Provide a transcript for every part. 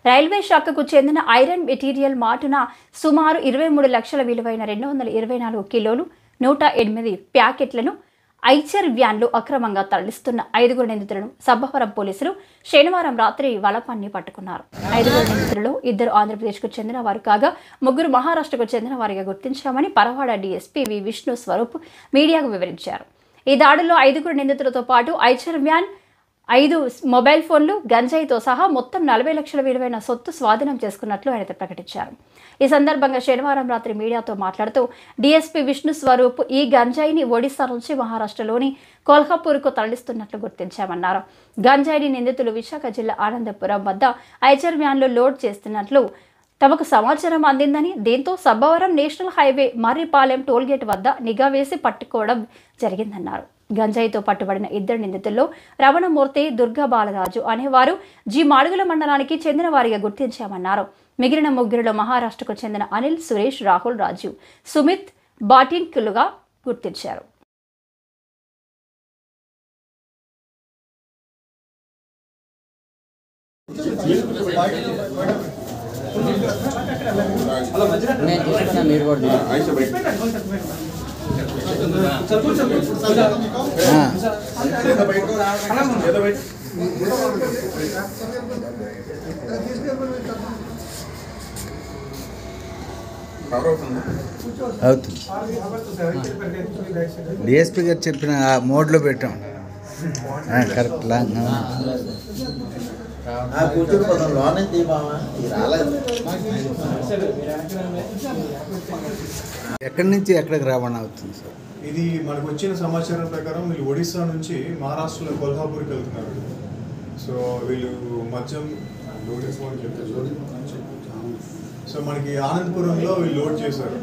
Railway శాఖకు చెందిన iron material మాటున సుమారు 23 లక్షల విలువైన 224 కిలోలు 108 ప్యాకెట్లను ఐచర్ వ్యాన్లు అక్రమంగా తరలిస్తున్న 5 నిందితులను సబ్బవరం పోలీసులు శనివారం రాత్రి వలపన్ని పట్టుకున్నారు. 5 నిందితులలో 2 ఆంధ్రప్రదేశ్కు చెందిన వారు కాగా 3 మహారాష్ట్రకు చెందిన వారిగా గుర్తించామని పరవాడ డీఎస్పీ వి విష్ణు స్వరూప్ మీడియాకు వివరించారు. ఈ దాడుల్లో 5 నిందితులతో పాటు ఐచర్ వ్యాన్ 5 మొబైల్ ఫోన్లు గంజాయితో సహా మొత్తం 40 లక్షల విలువైన సొత్తు స్వాధీనం చేసుకున్నట్లు ఆయన ప్రకటించారు. ఈ సందర్భంగా శనివారం రాత్రి మీడియాతో మాట్లాడుతూ డీఎస్పీ విష్ణు స్వరూప్ ఈ గంజాయిని ఒడిశా నుంచి మహారాష్ట్రలోని కోల్హాపూర్కు తరలిస్తున్నట్లు గుర్తించామన్నారు. గంజాయిని నిందితులు విశాఖ జిల్లా ఆనందపురం వద్ద ఐచర్ వ్యాన్లో లోడ్ చేస్తున్నట్లు తమకు సమాచారం అందిందని, దీంతో Sabbavaram national highway Marripalem tollgate వద్ద నిఘా వేసి పట్టుకోవడం జరిగిందన్నారు. గంజాయితో పట్టుబడిన 2 నిందితుల్లో రమణమూర్తి, దుర్గా బాలరాజు అనేవారు మాడుగుల మండలానికి చెందిన వారిగా గుర్తించామన్నారు. మిగిలిన 3 మహారాష్ట్రకు చెందిన అనిల్, సురేష్, రాహుల్, రాజు, సుమిత్ బాటింకులుగా గుర్తించారు. డిఎస్పీ గారు చెప్పిన మోడ్లో పెట్టాం కరెక్ట్ లాంగ్ ఎక్కడి నుంచి ఎక్కడికి రవాణా అవుతుంది సార్? ఇది మనకు వచ్చిన సమాచారం ప్రకారం వీళ్ళు ఒడిశా నుంచి మహారాష్ట్రలో కొల్హాపూర్కి వెళ్తున్నారు. సో వీళ్ళు మద్యం సో మనకి ఆనందపురంలో వీళ్ళు లోడ్ చేశారు.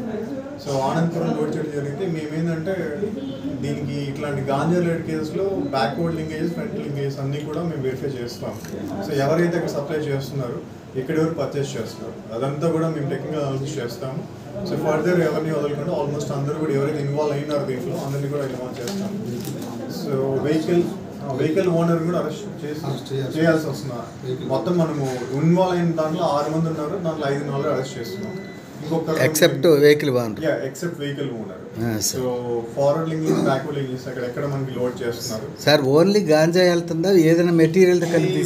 సో ఆనందపురం లోడ్ చేయడం జరిగితే మేమేంటంటే దీనికి ఇట్లాంటి గాంజా రిలేటెడ్ కేసులో బ్యాక్వర్డ్ లింకేజెస్, ఫ్రంట్ లింకేజెస్ అన్నీ కూడా మేము వెరిఫై చేస్తాం. సో ఎవరైతే అక్కడ సప్లై చేస్తున్నారు, ఎక్కడెవరు పర్చేస్ చేస్తున్నారు, అదంతా కూడా మేము టెక్నికల్ అనాలిసిస్ చేస్తాము. సో ఫర్దర్ ఎవరిని వదలకుండా ఆల్మోస్ట్ అందరూ కూడా ఎవరైతే ఇన్వాల్వ్ అయినారో దీంట్లో అందరినీ కూడా ఇన్వాల్వ్ చేస్తాం. సో వెహికల్ ఓనర్ కూడా అరెస్ట్ చేయాల్సి వస్తున్నారు. మొత్తం మనము ఇన్వాల్వ్ అయిన దాంట్లో 6 మంది ఉన్నారు, దాంట్లో 5 అరెస్ట్ చేస్తున్నాం. Except vehicle owner. Except vehicle owner. So forward linking, backward linking అక్కడ మనకి లోడ్ చేస్తున్నారు. సార్ ఓన్లీ గాంజా వెళ్తుందా, ఏదైనా మెటీరియల్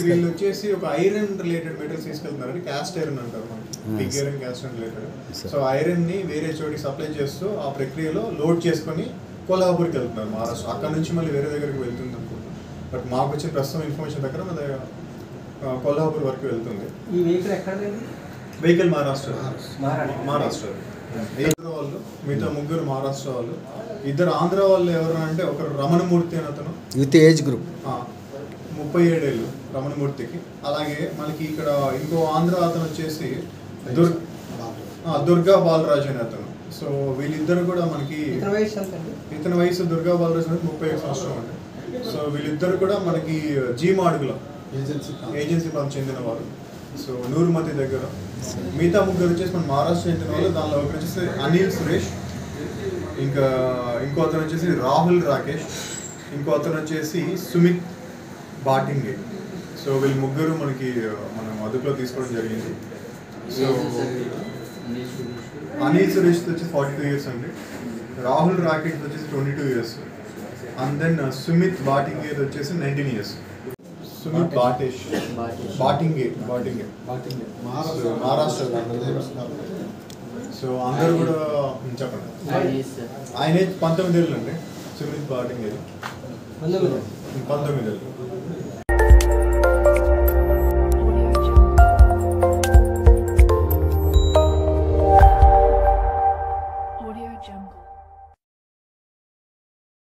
వీళ్ళు వచ్చేసి ఒక ఐరన్ రిలేటెడ్ మెటీరియల్స్ తీసుకెళ్తున్నారు. క్యాస్ట్ ఐరన్ అంటారు మనకి, big iron, cast iron related. So iron ని వేరే చోటికి సప్లై చేస్తూ ఆ ప్రక్రియలో లోడ్ చేసుకొని కోల్హాపూర్కి వెళ్తున్నారు మహారాష్ట్ర. అక్కడ నుంచి మళ్ళీ వేరే దగ్గరికి వెళ్తుంది అనుకుంటున్నాం. బట్ మాకు వచ్చిన ప్రస్తుతం ఇన్ఫర్మేషన్ ప్రకారం అది కోల్హాపూర్ వరకు వెళ్తుంది. ఈ వెహికల్ ఎక్కడ? వెహికల్ మహారాష్ట్ర. వాళ్ళు మిగతా 3 మహారాష్ట్ర వాళ్ళు, 2 ఆంధ్ర వాళ్ళు ఎవరు అంటే ఒకరు రమణమూర్తి అని అతను విత్ ఏజ్ గ్రూప్ 37 ఏళ్ళు రమణమూర్తికి. అలాగే మనకి ఇక్కడ ఇంకో ఆంధ్ర అతను వచ్చేసి దుర్గా బాలరాజు అని అతను. సో వీళ్ళిద్దరు కూడా మనకి ఇతని వయసు దుర్గా బాలరాజు అనేది 31 సంవత్సరం అండి. సో వీళ్ళిద్దరు కూడా మనకి మాడుగుల ఏజెన్సీ చెందిన వారు. సో నూరుమతి దగ్గర. మిగతా 3 వచ్చేసి మన మహారాష్ట్ర చెందిన వాళ్ళు. దానిలో ఒకరు వచ్చేసి అనిల్, సురేష్, ఇంకా ఇంకో అతను వచ్చేసి రాహుల్, రాకేష్, ఇంకో అతను వచ్చేసి సుమిత్ బాటింగే. సో వీళ్ళు 3 మనకి మనం అదుపులో తీసుకోవడం జరిగింది. సో అనిల్ సురేష్ వచ్చేసి 42 ఇయర్స్ అండి, రాహుల్ రాకేష్ వచ్చేసి 22 ఇయర్స్, అండ్ దెన్ సుమిత్ బాటింగే వచ్చేసి 19 ఇయర్స్. సుమిత్ బాటింగే మహారాష్ట్ర. సో అందరూ కూడా చెప్పండి. ఆయన 19 ఏళ్ళు అండి. సుమిత్ బాటింగే 19 ఏళ్ళు.